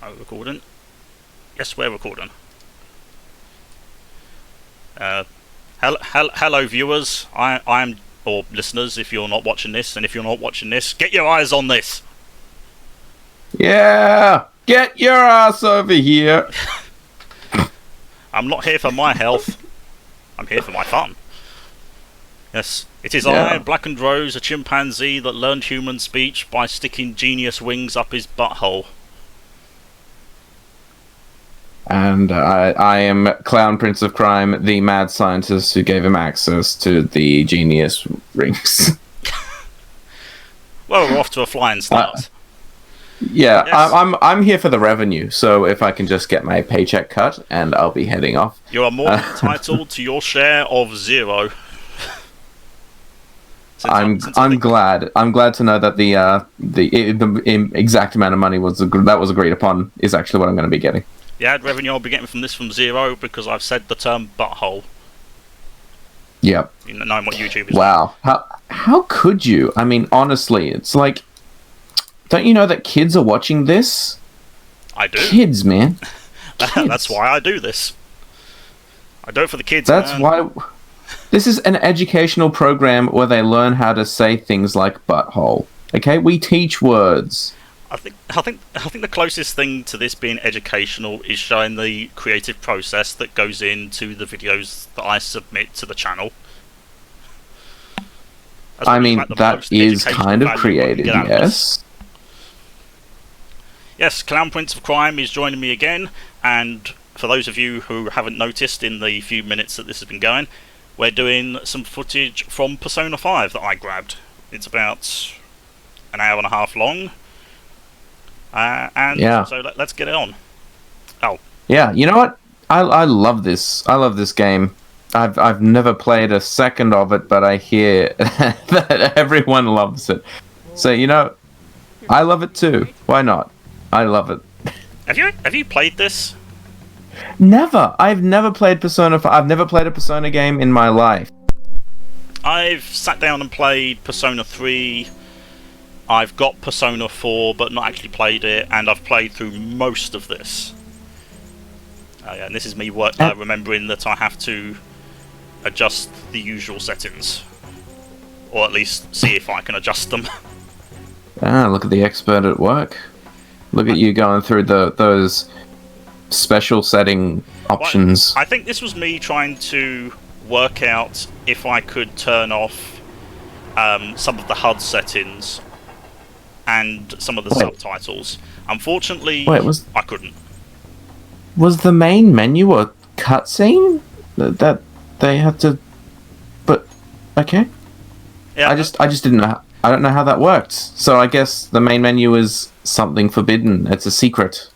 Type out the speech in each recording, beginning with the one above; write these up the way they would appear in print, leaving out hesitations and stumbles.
Are we recording? Yes, we're recording. Hello, viewers. I'm or listeners, if you're not watching this, and if you're not watching this, get your eyes on this. Yeah, get your ass over here. I'm not here for my health. I'm here for my fun. Yes, it is I, Blackendrose, a chimpanzee that learned human speech by sticking genius wings up his butthole. And I am Clown Prince of Crime, the mad scientist who gave him access to the genius rings. Well, we're off to a flying start. Yeah, Yes. I'm here for the revenue, so if I can just get my paycheck cut, and I'll be heading off. You are more than entitled to your share of 0. I'm glad. I'm glad to know that the exact amount of money that was agreed upon is actually what I'm going to be getting. The ad revenue I'll be getting from this from 0 because I've said the term butthole. Yep. You know, knowing what YouTube is. Wow. How could you? I mean, honestly, it's like, don't you know that kids are watching this? I do. Kids, man. Kids. That's why I do this. I do it for the kids. That's man. why. This is an educational program where they learn how to say things like butthole. Okay, we teach words. I think the closest thing to this being educational is showing the creative process that goes into the videos that I submit to the channel. I mean, that is kind of creative, yes. Yes, Clown Prince of Crime is joining me again, and for those of you who haven't noticed in the few minutes that this has been going, we're doing some footage from Persona 5 that I grabbed. It's about an hour and a half long. So let's get it on. Oh. Yeah, you know what? I love this. I love this game. I've never played a second of it, but I hear that everyone loves it. So, you know, I love it too. Why not? I love it. Have you played this? Never. I've never played Persona 5. I've never played a Persona game in my life. I've sat down and played Persona 3. I've got Persona 4, but not actually played it, and I've played through most of this. And this is me remembering that I have to adjust the usual settings, or at least see if I can adjust them. Look at the expert at work. Look at you going through those special setting options. Well, I think this was me trying to work out if I could turn off some of the HUD settings and some of the subtitles. Unfortunately, I couldn't. Was the main menu a cutscene that they had to? But okay. Yeah, I just didn't know. I don't know how that worked. So I guess the main menu is something forbidden. It's a secret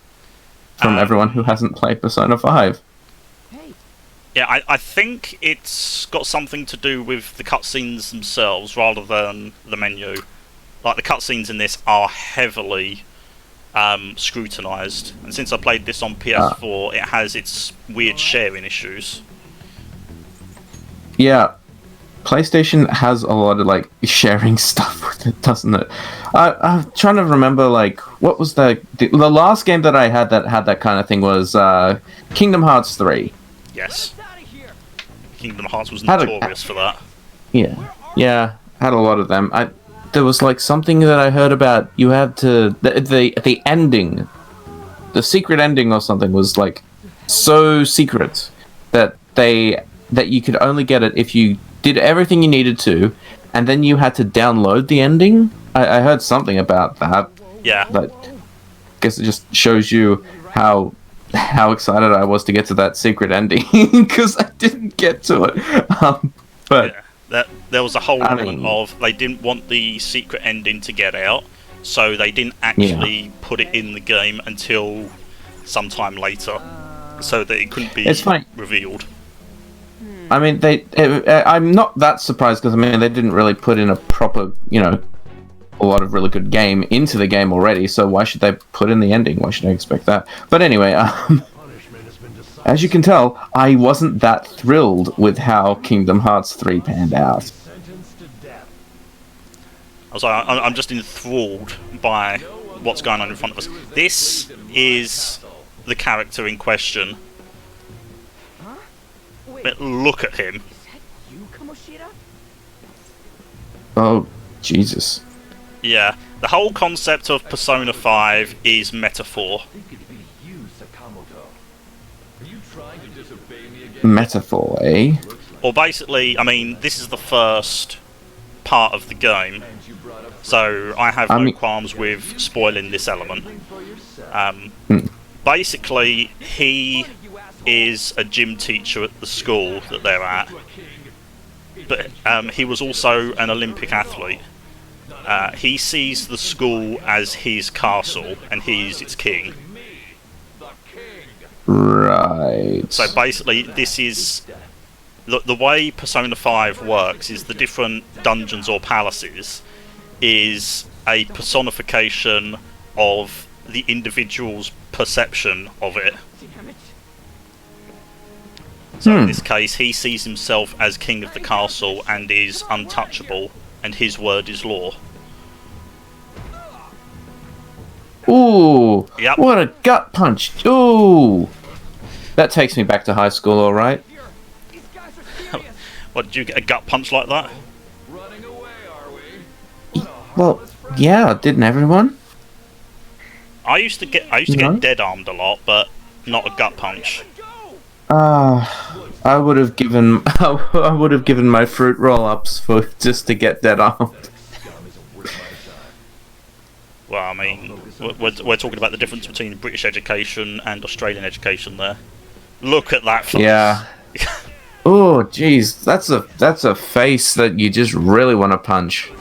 from everyone who hasn't played Persona 5. Yeah, I think it's got something to do with the cutscenes themselves rather than the menu. Like, the cutscenes in this are heavily scrutinised, and since I played this on PS4, it has its weird sharing issues. Yeah. PlayStation has a lot of, like, sharing stuff with it, doesn't it? I'm trying to remember, like, what was the last game that I had that kind of thing was Kingdom Hearts 3. Yes. Kingdom Hearts was notorious for that. Yeah, had a lot of them. There was, like, something that I heard about, you had to... The ending, the secret ending or something was, like, so secret that you could only get it if you did everything you needed to, and then you had to download the ending. I heard something about that. Yeah. But I guess it just shows you how excited I was to get to that secret ending, because I didn't get to it. But... Yeah. There was a whole element of they didn't want the secret ending to get out, so they didn't actually put it in the game until sometime later, so that it couldn't be revealed. I mean, I'm not that surprised, because I mean they didn't really put in a proper, a lot of really good game into the game already. So why should they put in the ending? Why should I expect that? But anyway, as you can tell, I wasn't that thrilled with how Kingdom Hearts 3 panned out. I'm just enthralled by what's going on in front of us. This is the character in question. But look at him. Oh, Jesus. Yeah, the whole concept of Persona 5 is metaphor. Metaphor, eh? Or basically, I mean, this is the first part of the game, so I have no qualms with spoiling this element. Basically, he is a gym teacher at the school that they're at, but he was also an Olympic athlete. He sees the school as his castle, and he's its king. Right. So basically, this is... The way Persona 5 works is the different dungeons or palaces is a personification of the individual's perception of it. So in this case, he sees himself as king of the castle and is untouchable, and his word is law. Ooh! Yep. What a gut punch! Ooh! That takes me back to high school, alright? What, did you get a gut punch like that? Well, yeah, didn't everyone? I used to get dead armed a lot, but not a gut punch. I would have given my fruit roll-ups for just to get dead armed. Well, I mean, we're talking about the difference between British education and Australian education there. Look at that face. Yeah. Oh, jeez, that's a face that you just really want to punch.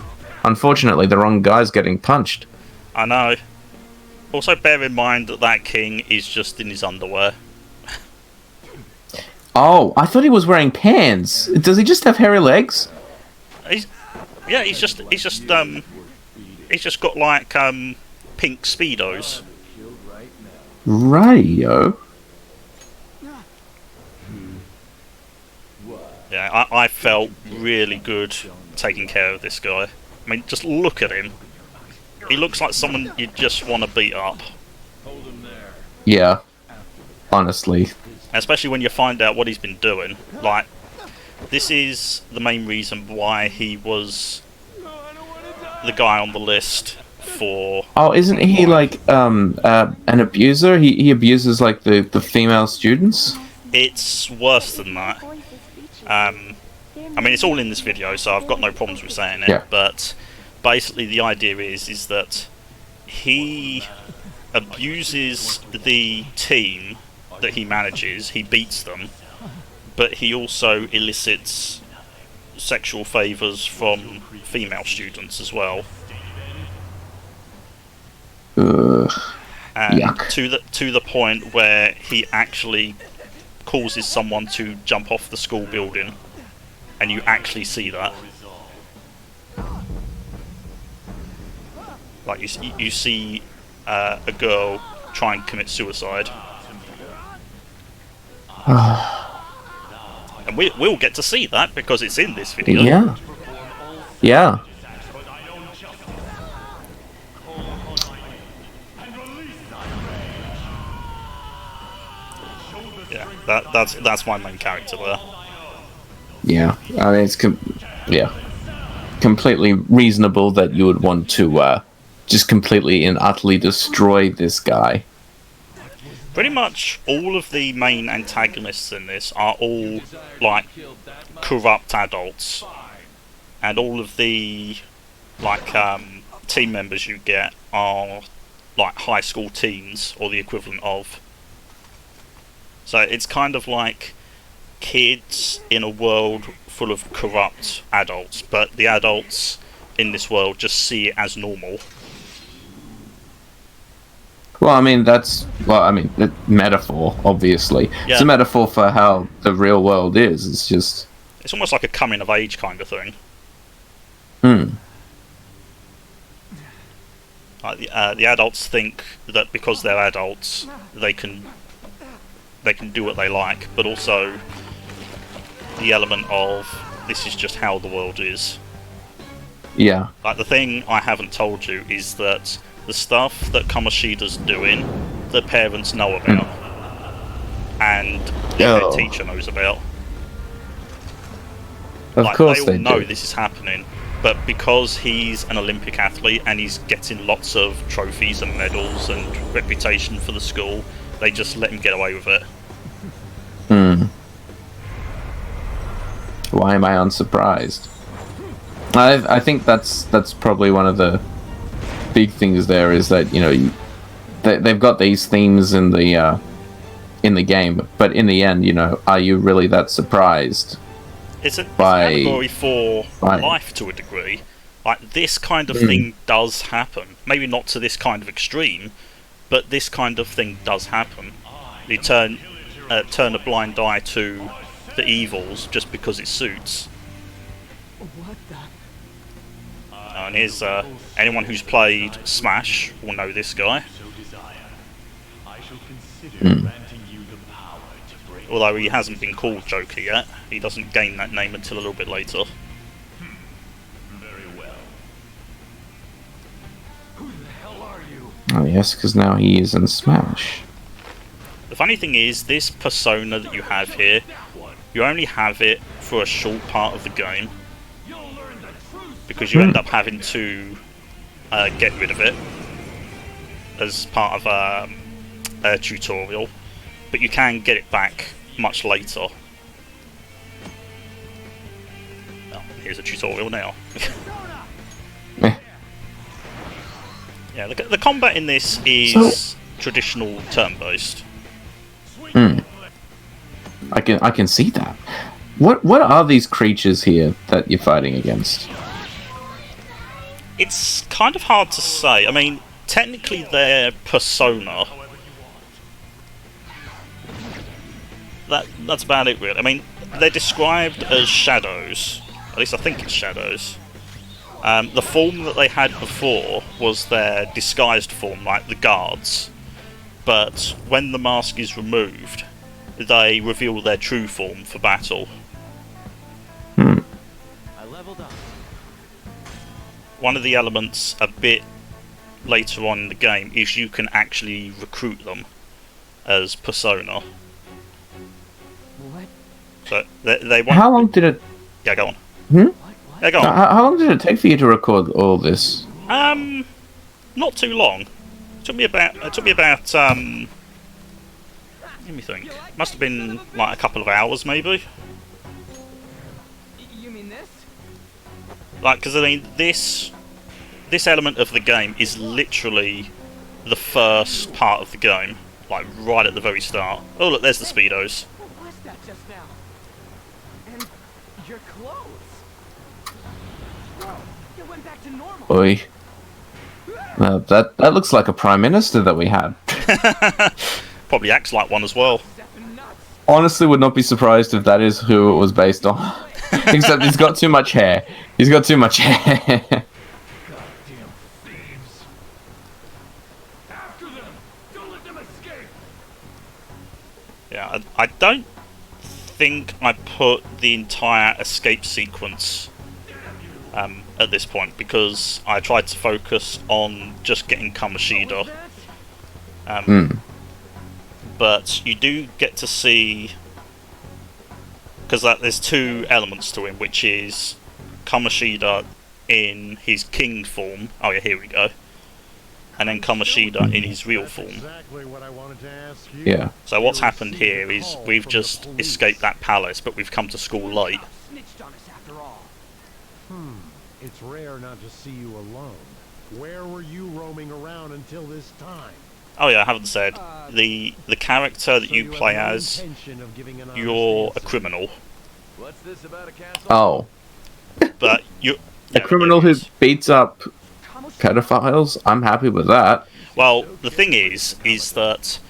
Unfortunately, the wrong guy's getting punched. I know. Also, bear in mind that that king is just in his underwear. Oh, I thought he was wearing pants. Does he just have hairy legs? He's just got like pink speedos. Radio. Yeah, I felt really good taking care of this guy. I mean, just look at him. He looks like someone you just want to beat up. Yeah, honestly. Especially when you find out what he's been doing. Like, this is the main reason why he was the guy on the list for... Oh, isn't he like an abuser? He abuses like the female students? It's worse than that. I mean, it's all in this video, so I've got no problems with saying it. Yeah. But basically, the idea is that he abuses the team that he manages. He beats them, but he also elicits sexual favours from female students as well. And yuck. to the point where he actually causes someone to jump off the school building, and you actually see that. Like you see a girl try and commit suicide, and we'll get to see that because it's in this video. Yeah. Yeah. Yeah, that's my main character there. Yeah. I mean, it's completely reasonable that you would want to just completely and utterly destroy this guy. Pretty much all of the main antagonists in this are all like corrupt adults, and all of the like team members you get are like high school teens or the equivalent of. So it's kind of like kids in a world full of corrupt adults, but the adults in this world just see it as normal. Well, I mean, the metaphor, obviously. Yeah. It's a metaphor for how the real world is. It's just... It's almost like a coming of age kind of thing. Like the adults think that because they're adults, they can do what they like, but also the element of this is just how the world is. Yeah. Like, the thing I haven't told you is that the stuff that Kamoshida's doing the parents know about, and their teacher knows about. Of course they all know do. this is happening, but because he's an Olympic athlete and he's getting lots of trophies and medals and reputation for the school, they just let him get away with it. Why am I unsurprised? I think that's probably one of the big things there, is that, you know, they've got these themes in the game, but in the end, you know, are you really that surprised? It's an allegory for life to a degree. Like, this kind of thing does happen. Maybe not to this kind of extreme, but this kind of thing does happen. You turn a blind eye to the evils just because it suits. What the? And here's anyone who's played Smash will know this guy. Although he hasn't been called Joker yet, he doesn't gain that name until a little bit later. Oh yes, because now he is in Smash. The funny thing is, this persona that you have here, you only have it for a short part of the game, because you end up having to get rid of it as part of a tutorial, but you can get it back much later. Oh, here's a tutorial now. Yeah, the combat in this is traditional turn-based. I can see that. What are these creatures here that you're fighting against? It's kind of hard to say. I mean, technically they're persona. That's about it, really. I mean, they're described as shadows. At least I think it's shadows. The form that they had before was their disguised form, like the guards. But when the mask is removed, they reveal their true form for battle. I leveled up. One of the elements a bit later on in the game is you can actually recruit them as persona. What? So they want. How long did it? Yeah, go on. Hmm? Yeah, go on. How long did it take for you to record all this? Not too long. It took me about. Let me think. Must have been like a couple of hours, maybe. You mean this? Like, because I mean, this element of the game is literally the first part of the game, like right at the very start. Oh look, there's the speedos. What was that just now? And your clothes. Bro, it went back to normal. Oi. That looks like a prime minister that we had. Probably acts like one as well. Honestly, would not be surprised if that is who it was based on. Except he's got too much hair. He's got too much hair. Goddamn thieves. After them. Don't let them escape. Yeah, I don't think I put the entire escape sequence at this point, because I tried to focus on just getting Kamoshida. But you do get to see, because there's two elements to him, which is Kamoshida in his king form. Oh yeah, here we go. And then Kamoshida in his real form. Yeah. So what's happened here is we've just escaped that palace, but we've come to school late. Snitched on us after all. It's rare not to see you alone. Where were you roaming around until this time? Oh yeah, I haven't said. The character that you play as, you're a criminal. What's this about a castle? Oh. But you... A criminal who beats up pedophiles? I'm happy with that. Well, the thing is that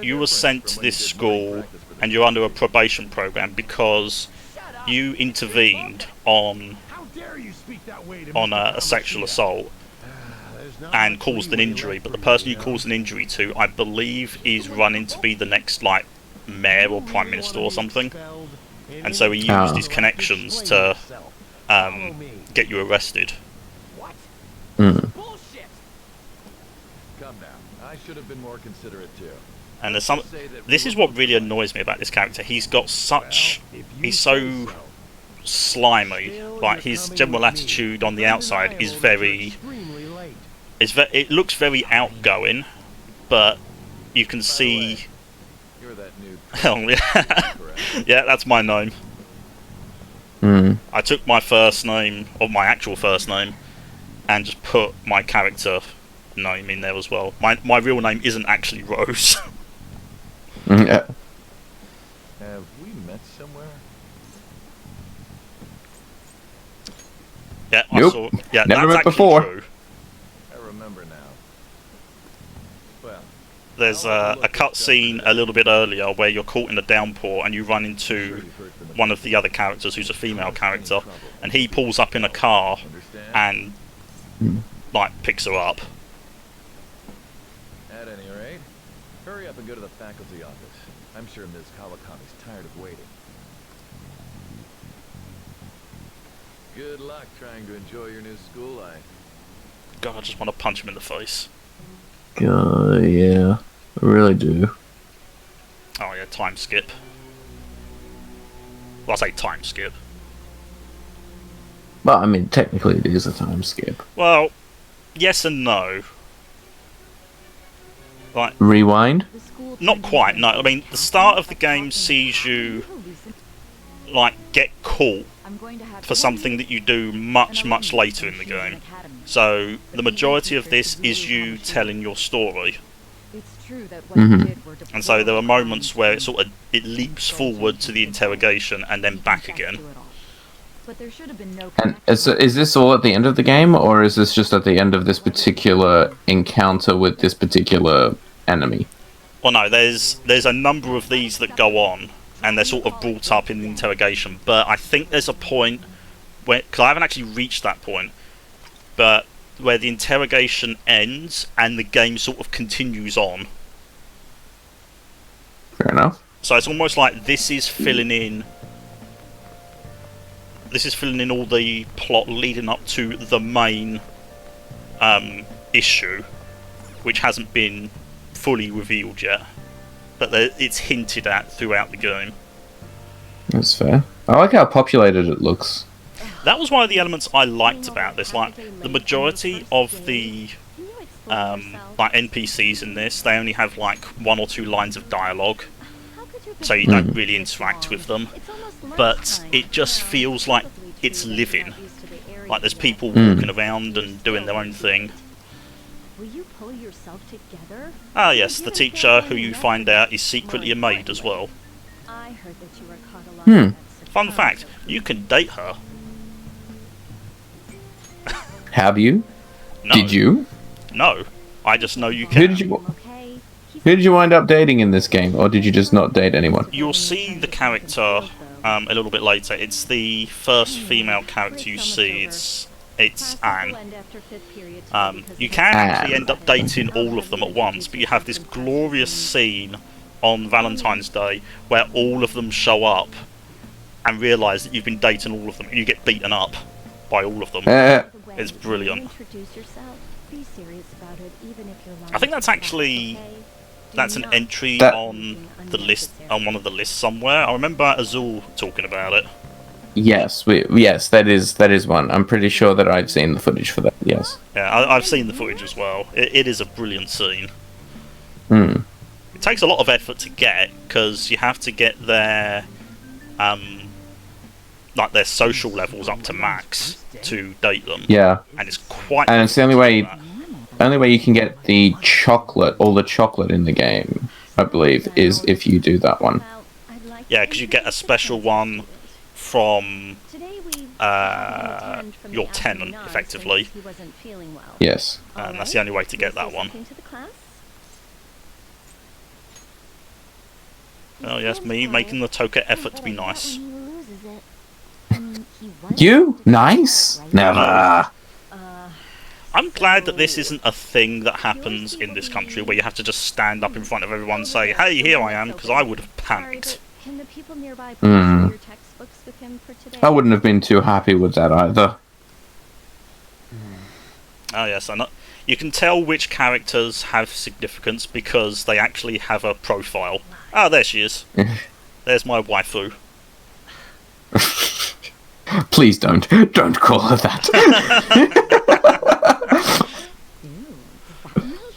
you were sent to this school and you're under a probation program because you intervened on a sexual assault and caused an injury, but the person you caused an injury to, I believe, is running to be the next, like, mayor or prime minister or something. And so he used his connections to get you arrested. What? Mm. Bullshit. Come now. I should have been more considerate too. And there's some. This is what really annoys me about this character. He's got such. He's so slimy. Like his general attitude on the outside is very. It looks very outgoing, but you can see. You're that new. Oh yeah, yeah, that's my name. I took my first name, or my actual first name, and just put my character name in there as well. My real name isn't actually Rose. Yeah. Have we met somewhere? Yeah, Nope. I saw. Yeah, Never that's met actually before. true. I remember now. Well, There's a cutscene a little bit earlier where you're caught in a downpour and you run into one of the other characters who's a female character, and he pulls up in a car understand? and like picks her up. At any rate, hurry up and go to the faculty office. I'm sure Ms. Kawakami's tired of waiting. Good luck trying to enjoy your new school life. God, I just want to punch him in the face. Yeah, I really do. Oh yeah, time skip. Well, I say time skip. Well, I mean, technically it is a time skip. Well, yes and no. Like, Rewind? not quite, no. I mean, the start of the game sees you, like, get caught for something that you do much, much later in the game. So, the majority of this is you telling your story. And so there are moments where it leaps forward to the interrogation and then back again. And is this all at the end of the game, or is this just at the end of this particular encounter with this particular enemy? Well, no, there's a number of these that go on, and they're sort of brought up in the interrogation. But I think there's a point where, because I haven't actually reached that point, but where the interrogation ends and the game sort of continues on. Fair enough. So it's almost like this is filling in all the plot leading up to the main issue, which hasn't been fully revealed yet, but it's hinted at throughout the game. That's fair. I like how populated it looks. That was one of the elements I liked about this. Like, the majority of the like NPCs in this, they only have like 1 or 2 lines of dialogue, so you don't really interact with them. But it just feels like it's living. Like there's people walking around and doing their own thing. Will you pull yourself together? Ah yes, the teacher, who you find out is secretly a maid as well. I heard that you were caught along that Fun fact, you can date her. Have you? No. Did you? No. I just know you Who can. did you? okay? Who did you wind up dating in this game, or did you just not date anyone? You'll see the character a little bit later. It's the first female character you see. It's Anne. You can actually end up dating all of them at once, but you have this glorious scene on Valentine's Day where all of them show up and realise that you've been dating all of them, and you get beaten up by all of them. It's brilliant. I think that's actually an entry on the list, on one of the lists somewhere. I remember Azul talking about it. Yes, yes, that is one. I'm pretty sure that I've seen the footage for that. Yes. Yeah, I've seen the footage as well. It is a brilliant scene. Hmm. It takes a lot of effort to get, because you have to get their like their social levels up to max to date them. Yeah. And it's quite. And it's the only way. that. Only way you can get the chocolate, all the chocolate in the game, I believe, is if you do that one. Yeah, because you get a special one from your tenant, effectively. Yes. And that's the only way to get that one. Oh yes, me making the token effort to be nice. You? Nice? Never. I'm glad that this isn't a thing that happens in this country, where you have to just stand up in front of everyone and say, "Hey, here I am," because I would have panicked. Can the people nearby Mm. your textbooks with him for today? I wouldn't have been too happy with that either. Oh yes, I know. You can tell which characters have significance because they actually have a profile. Ah, there she is. There's my waifu. Please don't call her that.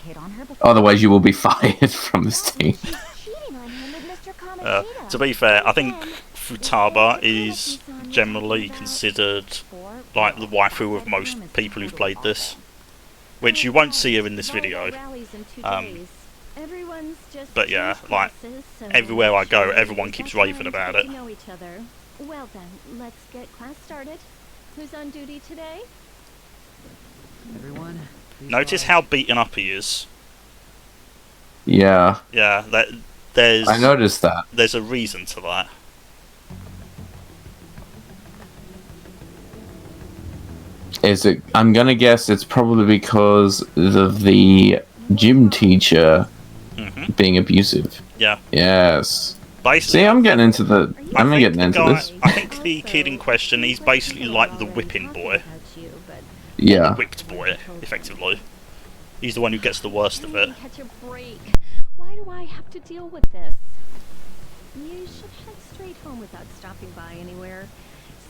Hit on her before Otherwise, you will be fired from this team. cheating on him with Mr. Kamoshida. To be fair, I think Futaba is generally considered like the waifu of most people who've played this, which you won't see her in this video. But yeah, like everywhere I go, everyone keeps raving about it. Know each other. Well then, let's get class started. Who's on duty today? Everyone, please Notice rise. how beaten up he is. Yeah, Yeah, there's I noticed that. there's a reason to that. Is it? I'm gonna guess it's probably because of the gym teacher hmm being abusive. Yeah, Yes. basically. See, I'm getting into the. I I'm think getting the into guy- this. I think the kid in question, he's basically like the whipping boy. Yeah. Whipped boy, effectively. He's the one who gets the worst of it. Catch a break. Why do I have to deal with this? You should head straight home without stopping by anywhere.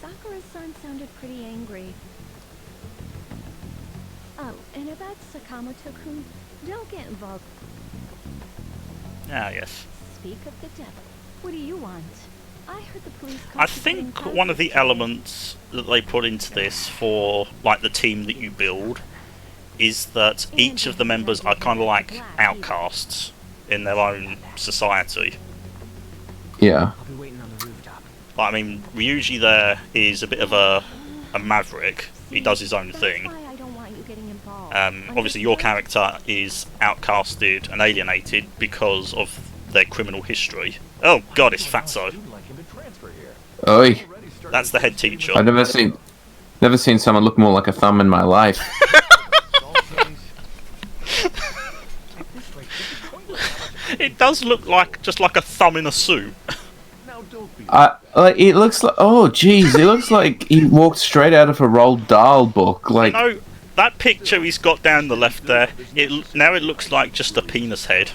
Sakura-san sounded pretty angry. Oh, and about Sakamoto-kun, don't get involved. Ah, yes. Speak of the devil. What do you want? I heard the police caught I you putting think one of the thousands elements that they put into this for like the team that you build is that each of the members are kind of like outcasts in their own society. Yeah. I'll be waiting on the rooftop. Like, I mean, Ryuji there is a bit of a maverick. He does his own That's thing. why I don't want you getting involved. Obviously, your character is outcasted and alienated because of their criminal history. Oh god, it's Fatso. Student like him to transfer here. Oi. Already started That's the head teacher. I've never seen someone look more like a thumb in my life. At this rate, this is pointless. How much- It does look like just like a thumb in a suit. Now don't be. Like it looks like. Oh, jeez, it looks like he walked straight out of a Roald Dahl book. Like, No, that picture he's got down the left there. Now it looks like just a penis head.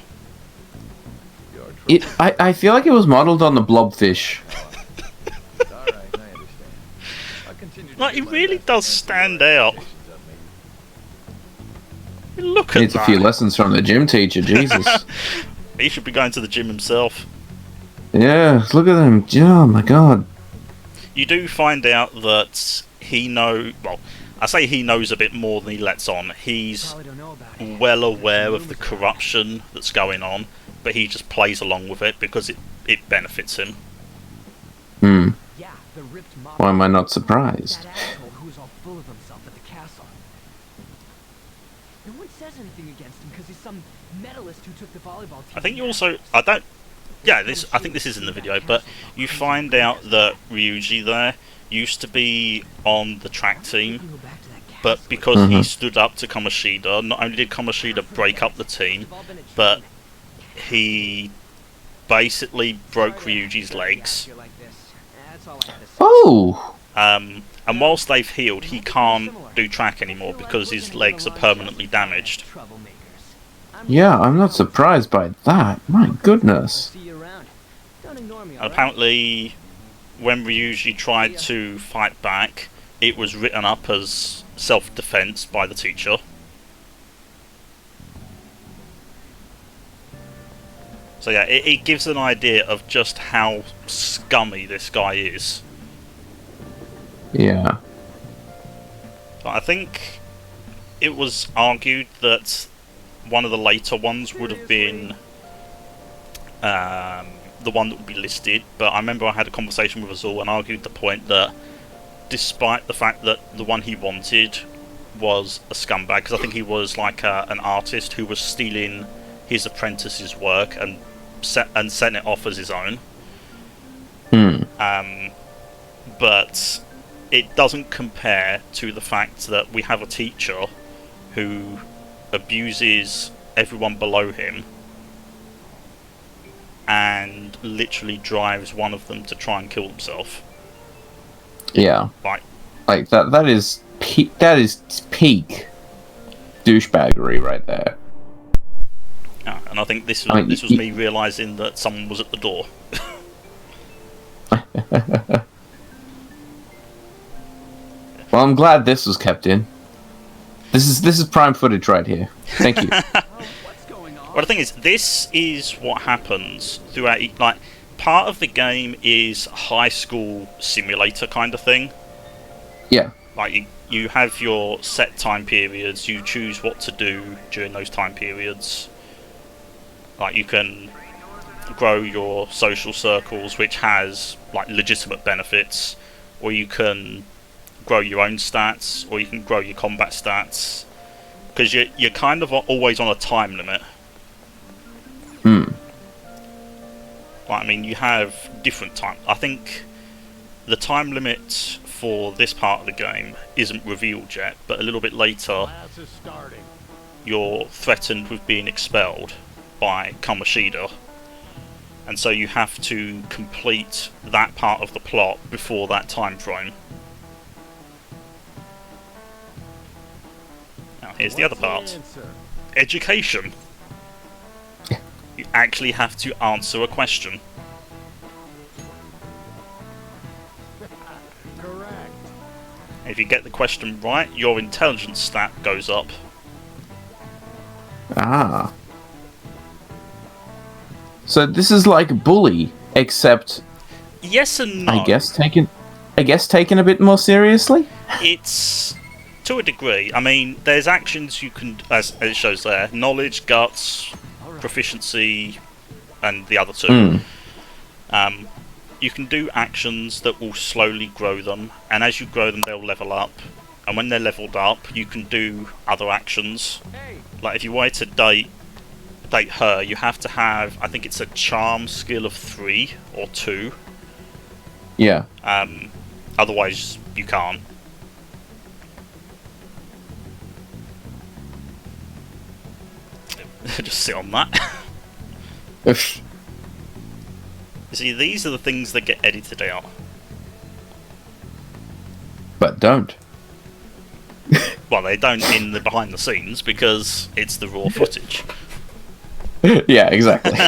I feel like it was modeled on the blobfish. All right, I understand. I'll continue to Like, do he my really best does to answer stand your out. accusations of me. Look at Needs a that. few lessons from the gym teacher. Jesus. He should be going to the gym himself. Yeah, look at him. Oh my god. You do find out that well, I say he knows a bit more than he lets on. He's Probably don't know about it. well aware of the corruption that's going on, but he just plays along with it because it benefits him. Hmm. Yeah, the ripped mob. Why am I not surprised? That asshole who was all full of himself at the castle. No one says anything against him because he's some medalist who took the volleyball team. I think you also I think this is in the video, but you find out that Ryuji there used to be on the track team, but because he stood up to Kamoshida, not only did Kamoshida break up the team, but he basically broke Ryuji's legs. Oh. And whilst they've healed, he can't do track anymore because his legs are permanently damaged. Yeah, I'm not surprised by that. My goodness. See you around. Don't ignore me, And apparently, when Ryuji tried to fight back, it was written up as self-defense by the teacher. So yeah, it gives an idea of just how scummy this guy is. Yeah. But I think it was argued that one of the later ones would have been the one that would be listed, but I remember I had a conversation with Azul and argued the point that despite the fact that the one he wanted was a scumbag, because I think he was like an artist who was stealing his apprentice's work and setting it off as his own. But it doesn't compare to the fact that we have a teacher who abuses everyone below him and literally drives one of them to try and kill himself. Yeah. Like Like that is peak. douchebaggery right there. Yeah, and I think this I mean, was me realising that someone was at the door. Well, I'm glad this was kept in. This is prime footage right here. Thank you. What's going on? Well, the thing is, this is what happens throughout. Like, part of the game is high school simulator kind of thing. Yeah. Like, you have your set time periods. You choose what to do during those time periods. Like, you can grow your social circles, which has like legitimate benefits, or you can grow your own stats, or you can grow your combat stats, because you're kind of always on a time limit. Hmm. Like, I mean, you have different time. I think the time limit for this part of the game isn't revealed yet, but a little bit later, Class is starting. you're threatened with being expelled by Kamoshida, and so you have to complete that part of the plot before that time frame. Now, here's the other What's part. answer? Education. You actually have to answer a question. Correct. If you get the question right, your intelligence stat goes up. Ah. So this is like Bully, except Yes and no. I guess taken a bit more seriously. It's to a degree. I mean, there's actions you can, as it shows there, knowledge, guts, proficiency, and the other two. You can do actions that will slowly grow them, and as you grow them, they'll level up. And when they're leveled up, you can do other actions. Like if you wanted to date her, you have to have, I think it's a charm skill of 3 or 2. Yeah. Otherwise, you can't. Just sit on that. You see, these are the things that get edited out. But don't. Well, they don't in the behind the scenes because it's the raw footage. Yeah, exactly.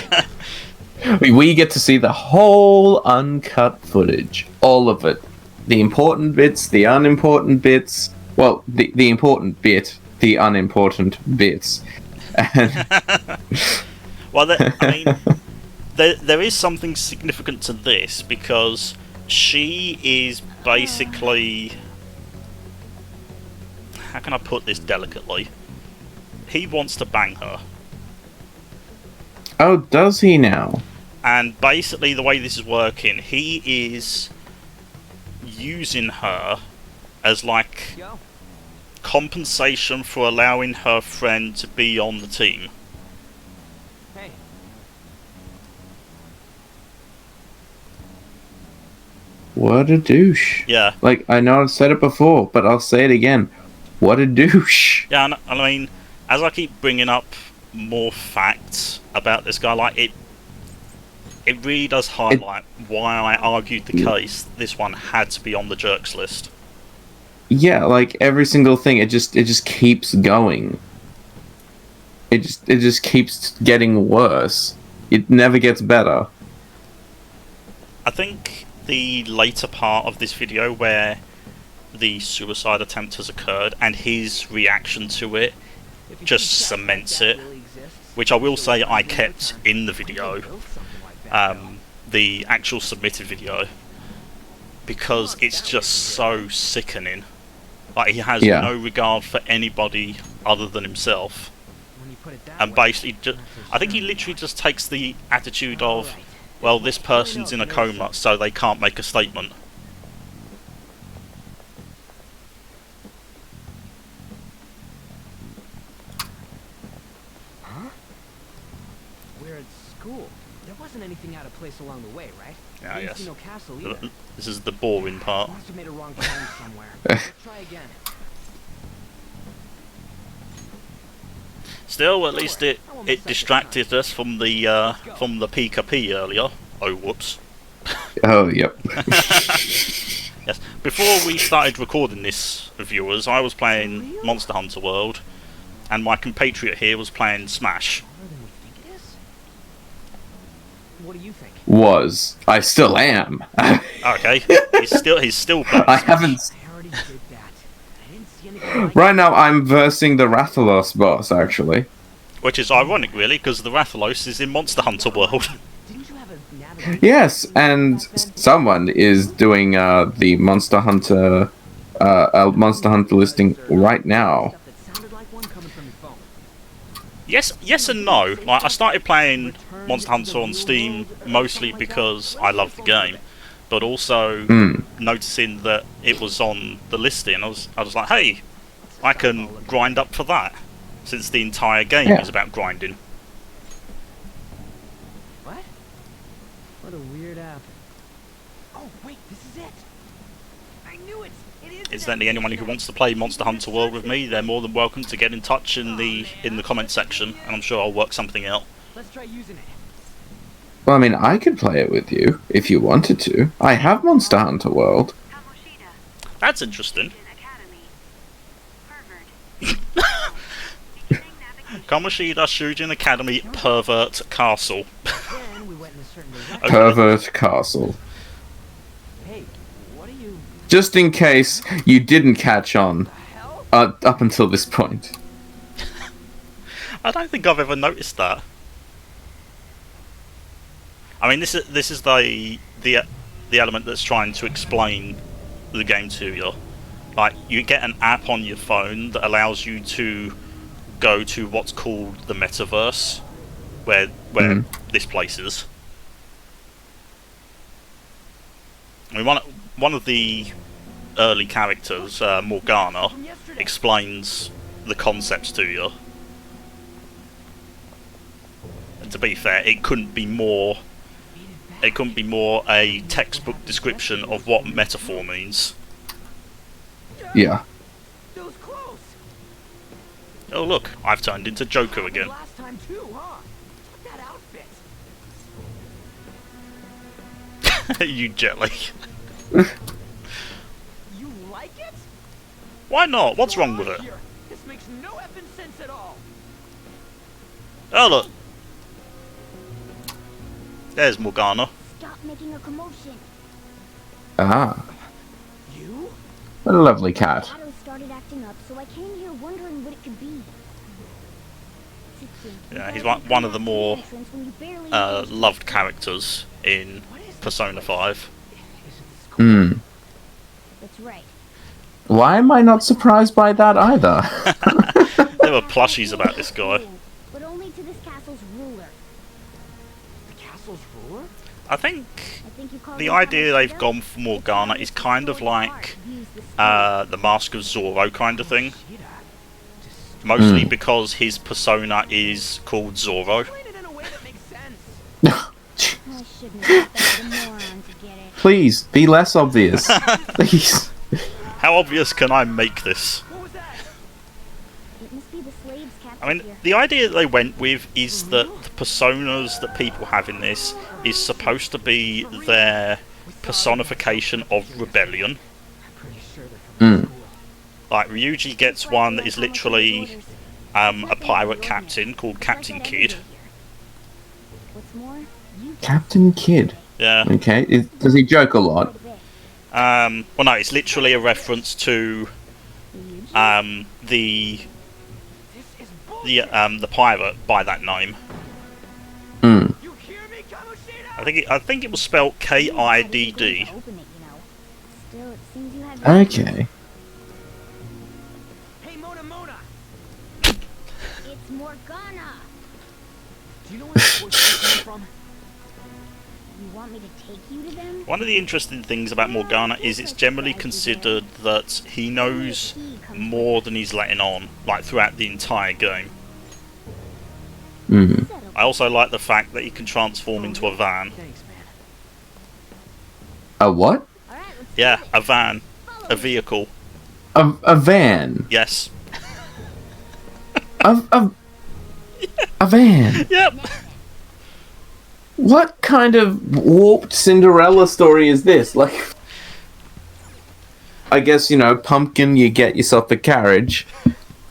we get to see the whole uncut footage. All of it. The important bits, the unimportant bits. Well, the important bit, the unimportant bits. Well, I mean, there is something significant to this because she is basically... How can I put this delicately? He wants to bang her. Oh, does he now? And basically the way this is working, he is using her as like Yo, compensation for allowing her friend to be on the team. hey, What a douche. Yeah. Like, I know I've said it before, but I'll say it again. What a douche. Yeah, and I mean, as I keep bringing up more facts about this guy, like, it really does highlight why I argued the case this one had to be on the jerks list. Yeah, like every single thing, it just keeps going. It just keeps getting worse. It never gets better. I think the later part of this video where the suicide attempt has occurred and his reaction to it if you just think cements that it, really exists, which I will say so I why kept don't in the you video, build something like that, though? the actual submitted video, because it's just so sickening. Like, he has Yeah. no regard for anybody other than himself, When you put it that and way, basically I'm not so I think he sure. literally just takes the attitude of, Alright. well, this person's in a coma, so they can't make a statement. We're at school. There wasn't anything out of place along the way, right? Ah, Didn't yes. see no castle either. This is the boring part. Must have made a wrong turn somewhere. Let's try again. Still, at least it distracted us from the Pika P earlier. Oh, whoops. Oh, yep. Yes. Before we started recording this, viewers, I was playing Monster Hunter World, and my compatriot here was playing Smash. More than we think it is? What do you think? Was. I still am. Okay, he's still playing I Smash. haven't... I already did that. I didn't see anything like Right now, I'm versing the Rathalos boss, actually. Which is ironic, really, because the Rathalos is in Monster Hunter World. Didn't you have a navigation? Yes, and someone is doing the Monster Hunter listing right now. Stuff that sounded like one coming from your phone. Yes and no. Like, I started playing Monster Hunter on Steam mostly because I love the game, but also noticing that it was on the listing, I was like, hey, I can grind up for that, since the entire game Yeah. is about grinding. What? What a weird app. Oh wait, this is it. I knew it. It is. Incidentally, anyone who wants to play Monster Hunter World with me, they're more than welcome to get in touch in the comment section, and I'm sure I'll work something out. Let's try using it. Well, I mean, I could play it with you, if you wanted to. I have Monster Hunter World. That's interesting. Kamoshida Shujin Academy Pervert Castle. Then we went in a certain direction. Okay. Pervert Castle. Hey, what are you? Just in case you didn't catch on Hell? up until this point. I don't think I've ever noticed that. I mean, this is the element that's trying to explain the game to you. Like, you get an app on your phone that allows you to go to what's called the metaverse, where this place is. I mean, one of the early characters, Morgana, From yesterday. explains the concepts to you. And to be fair, it couldn't be more a textbook description of what metaphor means. Yeah. Those clothes. Oh look, I've turned into Joker again. Last time too, huh? That outfit. You jelly. You like it? Why not? What's wrong with it? Here. This makes no effing sense at all. Oh look. There's Morgana. Stop making a commotion. Ah. You? What a lovely cat. Shadow started acting up, so I came here wondering what it could be. To think you Yeah, he's guys one of the more entrance when you barely loved characters in Persona 5. Isn't this cool? Hmm. That's right. Why am I not surprised by that either? There were plushies about this guy. But only to this castle's ruler. The castle's ruler? I think I think you call the him idea they've Kamoshida? gone for Morgana is kind of like Use the spirit. the Mask of Zorro kind of thing. Shida. Just Mostly because his persona is called Zorro. explain it in a way that makes sense. I shouldn't have expected a moron to get it. Please, be less obvious. Please. How obvious can I make this? What was that? It must be the slaves captured I mean, here. the idea that they went with is that the personas that people have in this is supposed to be their personification of rebellion. I'm pretty sure they're from Mm. school. Like, Ryuji gets one that is literally a pirate captain called Captain Kid. What's more, you Captain Kid. Yeah. Okay. Does he joke a lot? Well, no, it's literally a reference to the This is bullshit. the pirate by that name. Hmm. You hear me, Kamoshida? I think it was spelled Kidd. Still, it seems you have Okay. Hey, Mona Mona. It's Morgana. Do you know where this voice came from? You want me to take you to them? One of the interesting things about Morgana is it's generally considered that he knows more than he's letting on, like throughout the entire game. Hmm. I also like the fact that he can transform into a van. Thanks, man. A what? All right, let's Yeah, do it. a van. Follow A me. vehicle. A van. Yes. A van. Yep. What kind of warped Cinderella story is this? Like, I guess, you know, pumpkin, you get yourself a carriage.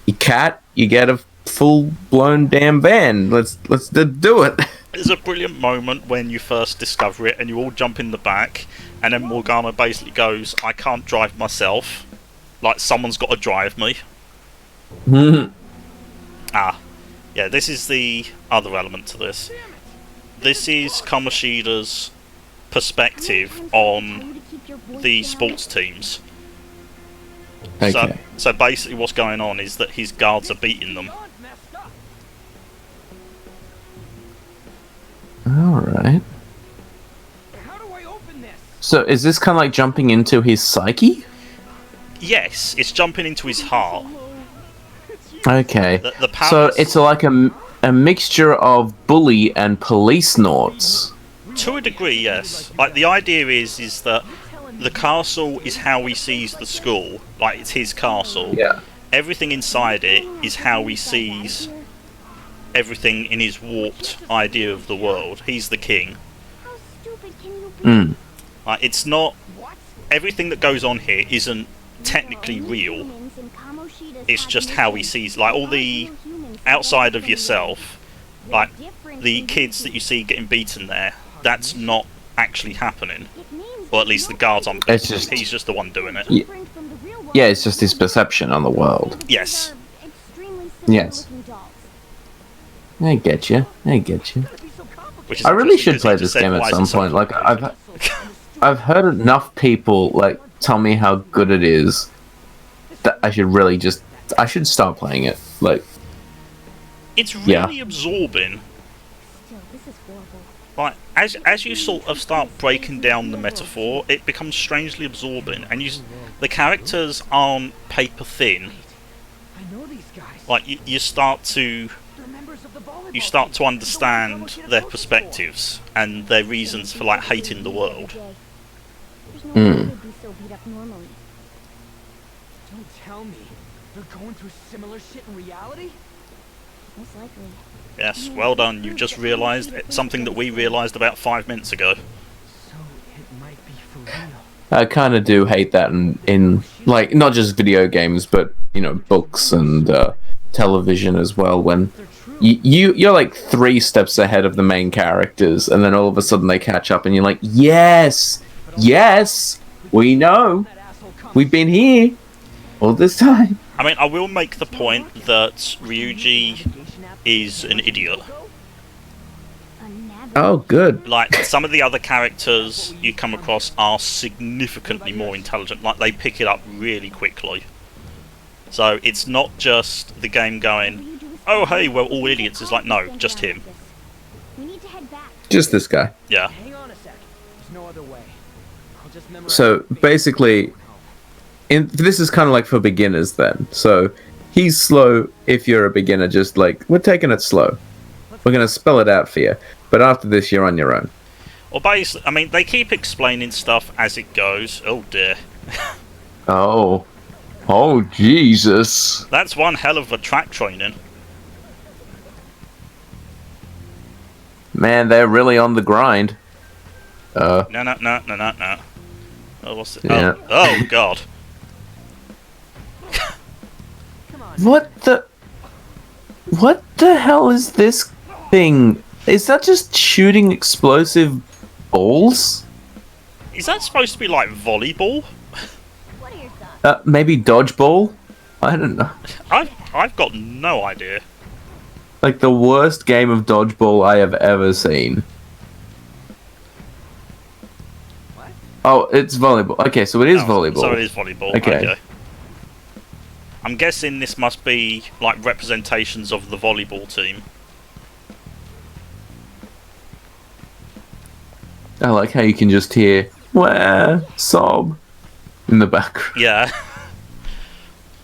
You cat, you get a full-blown damn van. Let's do it. There's a brilliant moment when you first discover it and you all jump in the back, and then Morgana basically goes, I can't drive myself. Like, someone's got to drive me. Yeah, this is the other element to this. This is Kamoshida's perspective on the sports teams. Okay. So basically what's going on is that his guards are beating them. Alright. How do I open this? So is this kind of like jumping into his psyche? Yes, it's jumping into his heart. Okay. The powers, So it's like a mixture of bully and police noughts. to a degree, yes. Like, the idea is that the castle is how he sees the school. Like, it's his castle. Yeah. Everything inside it is how he sees everything in his warped idea of the world. He's the king. How stupid can you be? Mm. Like, it's not... Everything that goes on here isn't technically real. It's just how he sees... Like, all the... Outside of yourself, like, the kids that you see getting beaten there, that's not actually happening. Or at least the guards aren't. It's just- He's just the one doing it. Yeah, it's just his perception on the world. Yes. Yes. I get you. Which is I really interesting should play 'cause he this just said, game "Why at is some it so point. Like complicated?" I've heard enough people like tell me how good it is that I should start playing it. Like, It's Yeah. really absorbing. Still, this is horrible. Like, as you sort of start breaking down the metaphor, it becomes strangely absorbing, and the characters aren't paper thin. I know these guys. Like, you start to They're members of the volleyball you start to team. understand Don't know what their they're perspectives and their reasons for, like, hating the world. There's no way they'd be so beat up normally. Don't tell me. They're going through similar shit in reality? Most likely. Yes, well done. You've just realised something that we realised about 5 minutes ago. So it might be for real. I kind of do hate that in like not just video games, but books and television as well. When They're true. you're like 3 steps ahead of the main characters, and then all of a sudden they catch up, and you're like, yes, we know, That asshole comes we've been here all this time. I mean, I will make the point that Ryuji is an idiot. Oh, good. Like, some of the other characters you come across are significantly more intelligent. Like, they pick it up really quickly. So, it's not just the game going, oh, hey, we're all idiots. It's like, no, just him. We need to head back. Just this guy. Yeah. Hang on a sec. There's no other way. I'll just memorize So the basics. basically, this is kind of like for beginners then. So he's slow if you're a beginner, just like, we're taking it slow. We're going to spell it out for you. But after this, you're on your own. Or basically, I mean, they keep explaining stuff as it goes. Oh, dear. Oh. Oh, Jesus. That's one hell of a track training. Man, they're really on the grind. No. Oh, what's it? Yeah. Oh, God. What the hell is this thing? Is that just shooting explosive balls? Is that supposed to be like volleyball? What are your thoughts? Maybe dodgeball? I don't know. I've got no idea. Like the worst game of dodgeball I have ever seen. What? Oh, it's volleyball. Okay, so it is Oh, volleyball. So it is volleyball. Okay. I'm guessing this must be like representations of the volleyball team. I like how you can just hear "wah" sob in the background. Yeah.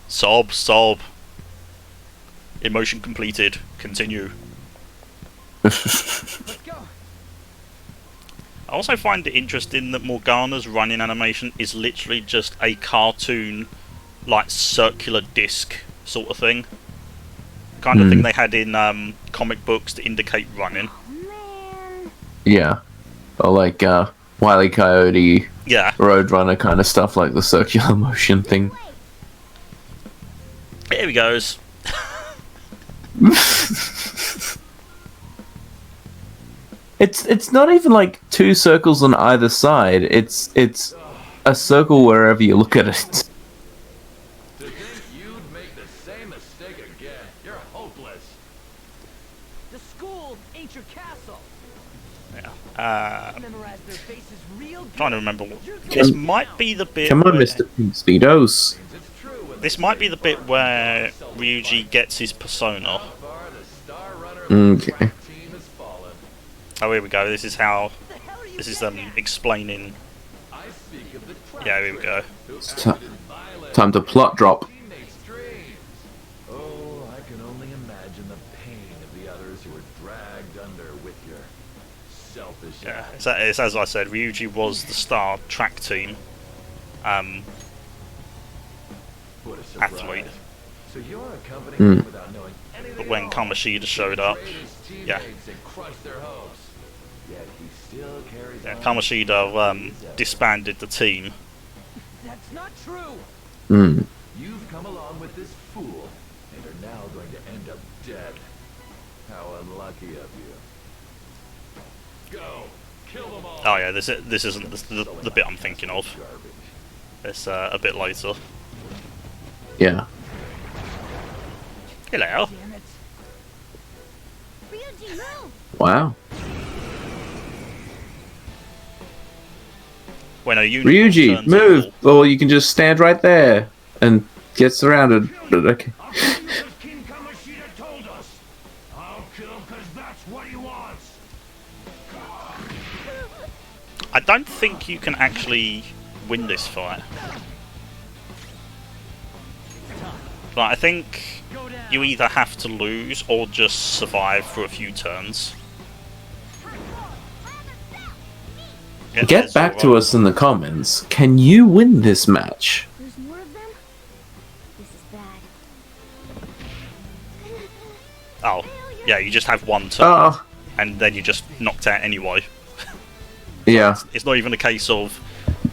Sob. Emotion completed. Continue. Let's go. I also find it interesting that Morgana's running animation is literally just a cartoon, like, circular disc sort of thing. Kind of thing they had in comic books to indicate running. Man. Yeah, or like Wile E. Coyote, Yeah. Roadrunner kind of stuff, like the circular motion thing. Here he goes. It's not even like two circles on either side. It's a circle wherever you look at it. To think you'd make the same mistake again. You're hopeless. The school ain't your castle. Yeah. Memorize their faces real good. Trying to remember. This might be the bit. Come on, where, Mr. Pink Speedos. It's true when This might be the bit where Ryuji gets his persona. far the star runner Okay. team has fallen. Oh, here we go. This is how. What the hell are you This is getting them at? explaining. I speak of the track Yeah, here we go. who It's ti- acted in violence time to plot drop. teammates' dreams. Oh, I can only imagine the pain of the others who were dragged under with your selfish Yeah, acts. it's as I said. Ryuji was the star track team. What a surprise. Athlete. So you're accompanying Mm. them without knowing anything But when at all. Kamishita showed up, Greatest yeah. teammates and crushed their hopes. Yet he still carries Yeah, on. Kamishita disbanded the team. That's not true. Mm. You've come along with this fool and are now going to end up dead. How unlucky of you. Go. Kill them all. Oh yeah, this isn't the bit I'm thinking of. Garbage. It's a bit later. Yeah. Hello. Damn it. Ryuji, move! Wow. When a unicorn Ryuji, turns move! evil- Or you can just stand right there and get surrounded. Okay. King Kamishita told us. I'll kill because that's what he wants. I don't think you can actually win this fight. Like, I think Go down. you either have to lose or just survive for a few turns. Yeah, Get that's back to alright. us in the comments. Can you win this match? There's more of them? This is bad. Oh, yeah, you just have one turn, Oh, and then you're just knocked out anyway. yeah. It's not even a case of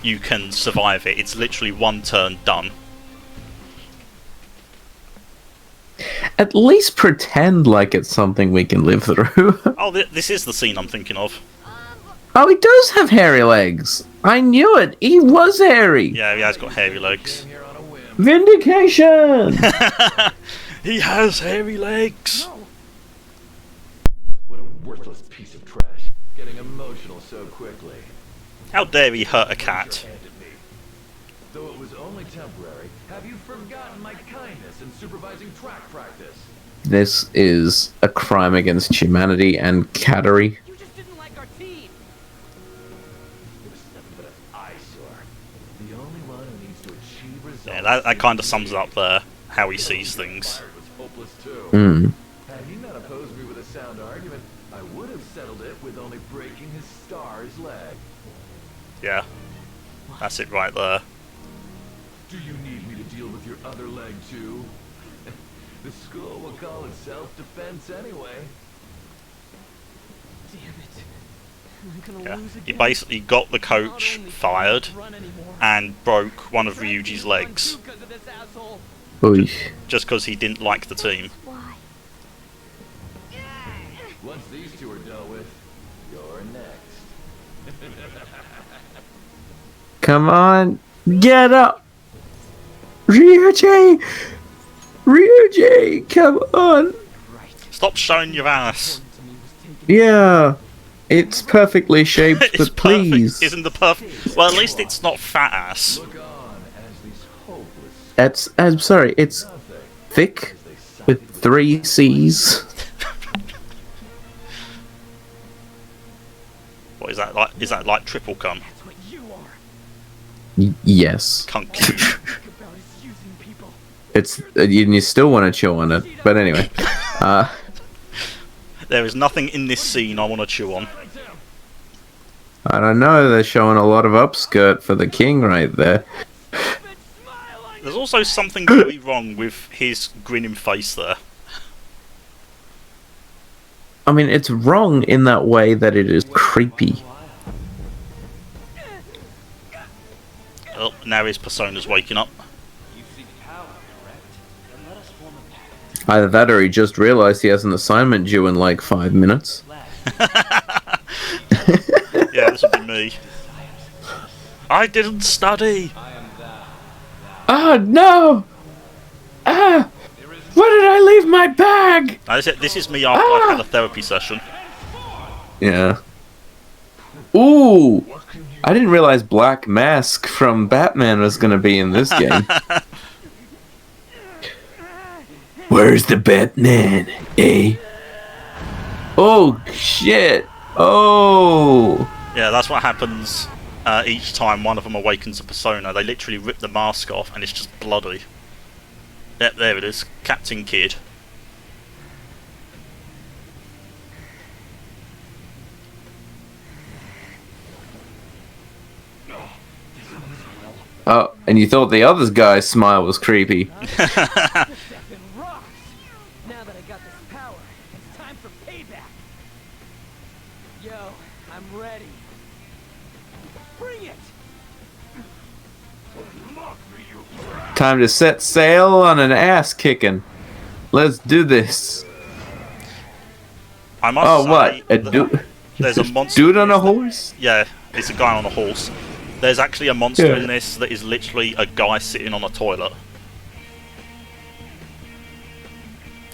you can survive it, it's literally one turn done. At least pretend like it's something we can live through. Oh, this is the scene I'm thinking of. Oh, he does have hairy legs. I knew it. He was hairy. Yeah, he has got hairy legs. Here on a whim. Vindication. He has hairy legs! What a worthless piece of trash. Getting emotional so quickly. How dare he hurt a cat? Hand at me. Though it was only temporary, have you forgotten my kindness in supervising track practice? This is a crime against humanity and cattery. You just didn't like our team. It was nothing but an eyesore. The only one who needs to achieve results. Yeah, that kind of sums up how he sees things. Fired was hopeless too. Hmm. Had he not opposed me with a sound argument, I would have settled it with only breaking his star's leg. Yeah, that's it right there. Do you need me to deal with your other leg too? The school will call it self-defense anyway. Damn it. Am I gonna Yeah, lose he again? basically got the coach Not only fired can't run anymore, and broke one of Track team's Ryuji's run legs too 'cause of this asshole. Oy. just because he didn't like the team. Why? Once these two are dealt with, you're next. Come on. Get up. Ryuji. Ryuji, come on. Right. Stop showing your ass. Important to me was taken. Yeah. It's perfectly shaped, It's but please. perfect. Isn't the perfect? Well, at least it's not fat ass. Look on as these hopeless I'm sorry, it's nothing thick as they suck with 3 C's. What is that like? Is that like triple cum? That's what you are. Yes. Cunt. Think about is using people. It's you still want to chew on it, but anyway. There is nothing in this scene I want to chew on. I don't know, they're showing a lot of upskirt for the king right there. Stupid smile on There's also something very wrong with his grinning face there. I mean, it's wrong in that way that it is creepy. Oh, now his persona's waking up. Either that or he just realized he has an assignment due in like 5 minutes. Yeah, this would be me. I didn't study! Oh no! Ah! Where did I leave my bag? No, this is me after I've had a therapy session. Yeah. Ooh! I didn't realize Black Mask from Batman was gonna be in this game. Where's the Batman, eh? Oh, shit! Oh! Yeah, that's what happens each time one of them awakens a persona. They literally rip the mask off and it's just bloody. Yep, there it is. Captain Kidd. Oh, and you thought the other guy's smile was creepy. Steppin' rocks. Now that I got this power, it's time for payback. Yo, I'm ready. Bring it. Time to set sail on an ass kicking. Let's do this. I must Oh, say what? A that there's a monster. dude on a in this horse? Yeah, it's a guy on a horse. There's actually a monster Yeah. in this that is literally a guy sitting on a toilet.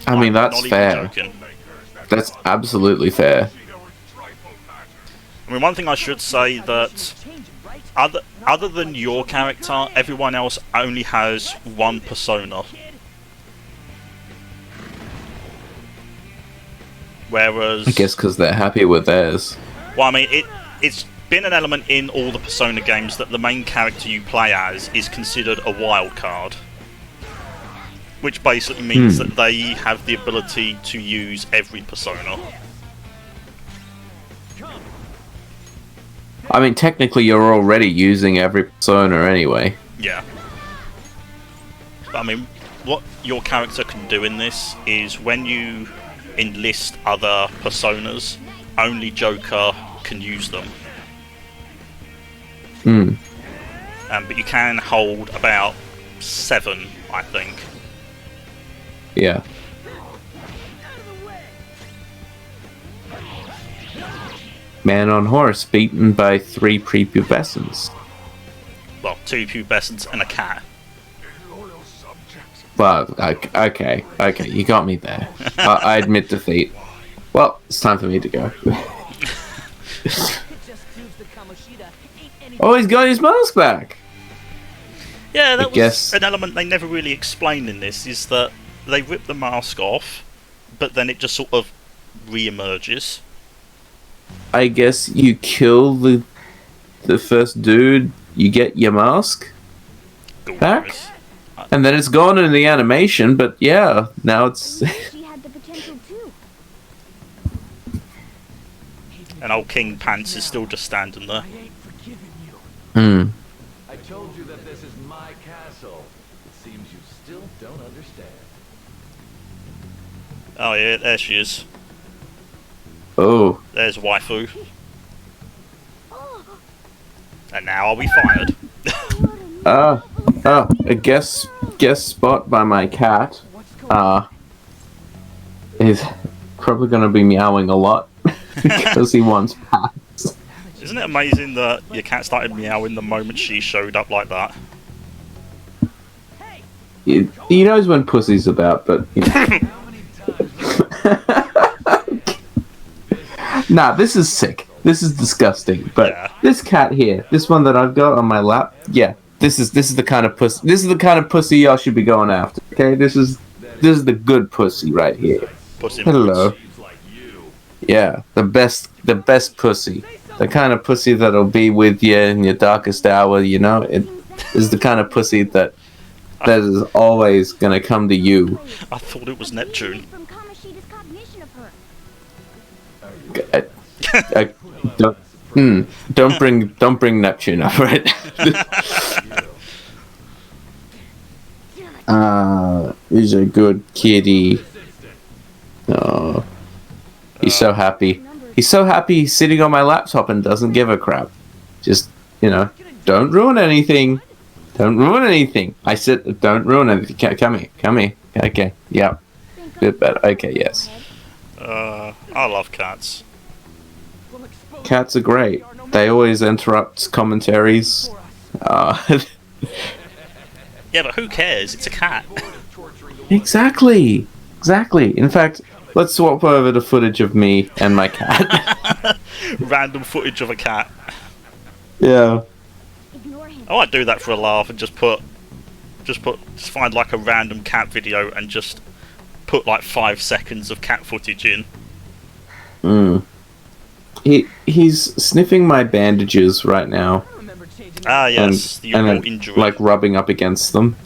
I mean, I'm that's not even fair. joking. That's absolutely fair. I mean, one thing I should say that other than your character, everyone else only has one persona. Whereas, I guess because they're happy with theirs. well, I mean, it's been an element in all the Persona games that the main character you play as is considered a wild card. Which basically means that they have the ability to use every persona. I mean, technically, you're already using every persona anyway. Yeah. But I mean, what your character can do in this is when you enlist other personas, only Joker can use them. Hmm. But you can hold about 7, I think. Yeah. Man on horse beaten by 3 prepubescents. Well, 2 pubescents and a cat. Well, okay, you got me there. I admit defeat. Well, it's time for me to go. Oh, he's got his mask back! Yeah, that I was guess- an element they never really explained in this, is that they rip the mask off, but then it just sort of re-emerges. I guess you kill the first dude, you get your mask, back? And then it's gone in the animation, but yeah, now it's... She had the potential too. And old King Pants is still just standing there. I ain't forgiving you. Hmm. I told you that this is my castle. It seems you still don't understand. Oh yeah, there she is. Oh. There's waifu. And now are we fired? A guest spot by my cat, is probably gonna be meowing a lot, because he wants pats. Isn't it amazing that your cat started meowing the moment she showed up like that? He knows when pussy's about, but... You know. Nah, this is sick. This is disgusting. But Yeah. this cat here, this one that I've got on my lap, yeah, this is the kind of pussy. This is the kind of pussy y'all should be going after. Okay, this is the good pussy right here. Puss in Hello. Boots. Yeah, the best pussy. The kind of pussy that'll be with you in your darkest hour. You know, it is the kind of pussy that is always gonna come to you. I thought it was Neptune. From Kamoshida's cognition of her. Don't bring Neptune up, right? He's a good kitty. Oh, he's so happy. He's so happy he's sitting on my laptop and doesn't give a crap. Just, don't ruin anything. Don't ruin anything. I said, don't ruin anything. Come here. Okay, yeah. bit better. Okay, yes. I love cats. Cats are great. They always interrupt commentaries. Yeah, but who cares? It's a cat. Exactly. Exactly. In fact, let's swap over to footage of me and my cat. Random footage of a cat. Yeah. I might do that for a laugh and just find like a random cat video and just put like 5 seconds of cat footage in. He's sniffing my bandages right now. Ah, yes, the usual injury. Like rubbing up against them.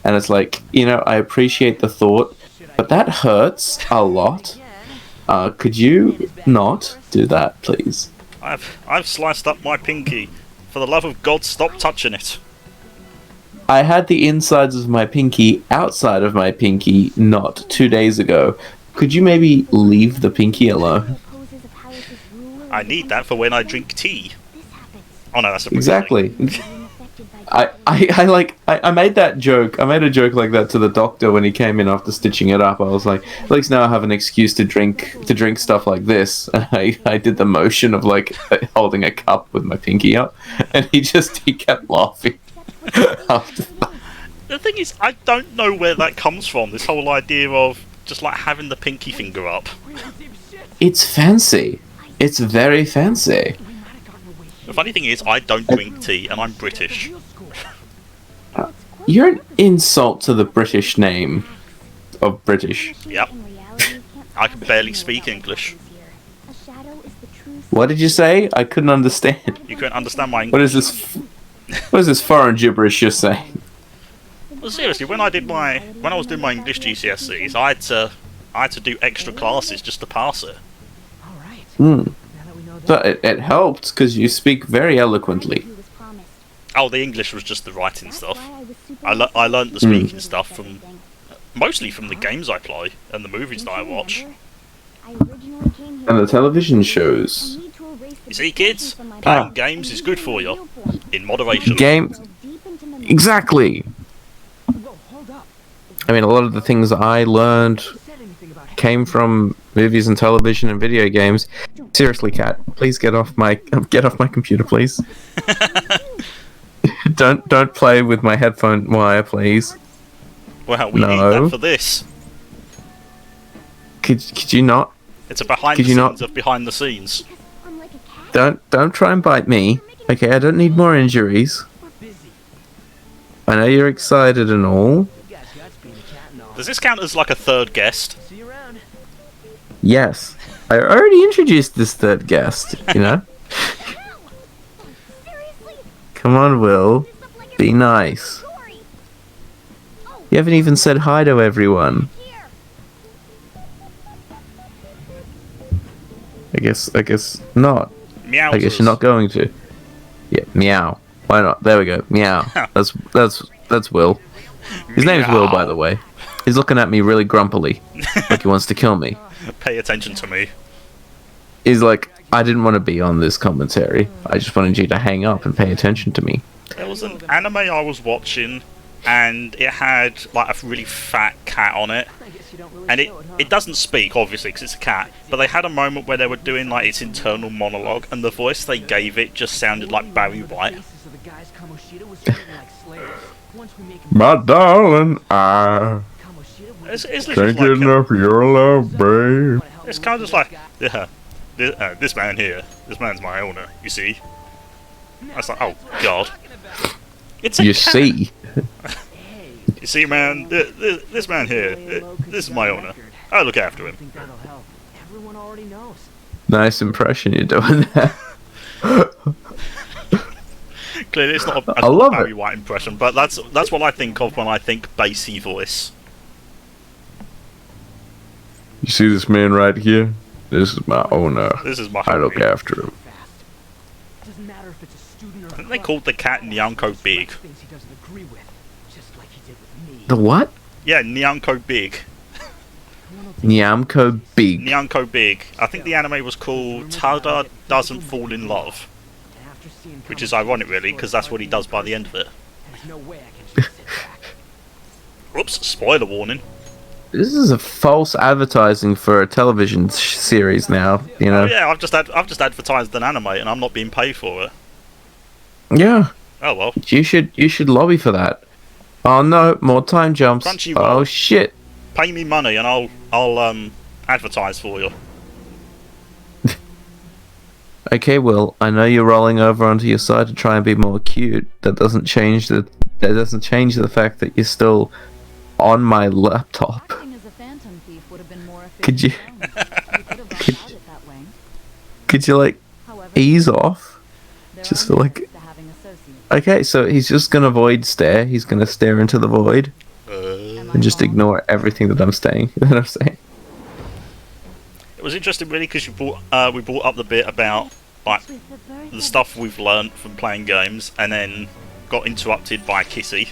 And it's like, I appreciate the thought, but that hurts a lot. Could you not do that, please? I've sliced up my pinky. For the love of God, stop touching it. I had the insides of my pinky outside of my pinky not 2 days ago. Could you maybe leave the pinky alone? I need that for when I drink tea. Oh no, that's a exactly. I made that joke. I made a joke like that to the doctor when he came in after stitching it up. I was like, at least now I have an excuse to drink stuff like this. And I did the motion of like holding a cup with my pinky up, and he kept laughing. After that. The thing is, I don't know where that comes from. This whole idea of just like having the pinky finger up. It's fancy. It's very fancy. The funny thing is, I don't drink tea, and I'm British. You're an insult to the British name of British. Yep. I can barely speak English. What did you say? I couldn't understand. You couldn't understand my English. What is this foreign gibberish you're saying? Well, seriously, when I was doing my English GCSEs, I had to do extra classes just to pass it. But it helped because you speak very eloquently. Oh, the English was just the writing stuff. I learned the speaking stuff mostly from the games I play and the movies that I watch. And the television shows. You see, kids, playing games is good for you, in moderation. Exactly. I mean, a lot of the things I learned came from movies and television and video games. Seriously, cat, please get off my computer, please. Don't play with my headphone wire, please. Well, we need that for this. Could you not? It's a behind the scenes of behind the scenes. Don't try and bite me. Okay, I don't need more injuries. I know you're excited and all. Does this count as like a third guest? Yes. I already introduced this third guest, you know? Come on, Will. Be nice. You haven't even said hi to everyone. I guess not. Meow. I guess you're not going to. Yeah, meow. Why not? There we go. Meow. That's Will. His name's Will, by the way. He's looking at me really grumpily, like he wants to kill me. Pay attention to me. He's like, I didn't want to be on this commentary. I just wanted you to hang up and pay attention to me. There was an anime I was watching, and it had like a really fat cat on it. And it doesn't speak, obviously, because it's a cat. But they had a moment where they were doing like its internal monologue, and the voice they gave it just sounded like Barry White. My darling, It's thinking like, of your love, babe. it's kind of just like, yeah, this man here, this man's my owner, you see? I was like, oh god. It's a You cat. see? You see, man, this man here, this is my owner. I look after him. Nice impression you're doing there. Clearly, it's not I love Barry it. White impression, but that's what I think of when I think bassy voice. You see this man right here? This is my owner. This is my I look homie. after him. I think they called the cat Nyanko Big. The what? Yeah, Nyanko Big. Nyamko Big. Nyanko Big. I think the anime was called Tada Doesn't Fall in Love. Which is ironic, really, because that's what he does by the end of it. Whoops, spoiler warning. this is a false advertising for a television series now. You Oh know. yeah, I've just advertised an anime and I'm not being paid for it. Yeah. Oh well. You should lobby for that. Oh no, more time jumps. Crunchyroll. Oh shit. Pay me money and I'll advertise for you. Okay, Will, I know you're rolling over onto your side to try and be more cute. That doesn't change the fact that you're still on my laptop. Acting as a phantom thief would have been more efficient. Could you You could have gone about it that way. could you like However, ease off? there Just are for like limits to having associates. okay, so he's just gonna void stare. He's gonna stare into the void Am I and just wrong? ignore everything that I'm saying. That I'm saying. It was interesting really because we brought up the bit about like the stuff we've learnt from playing games and then got interrupted by Kissy.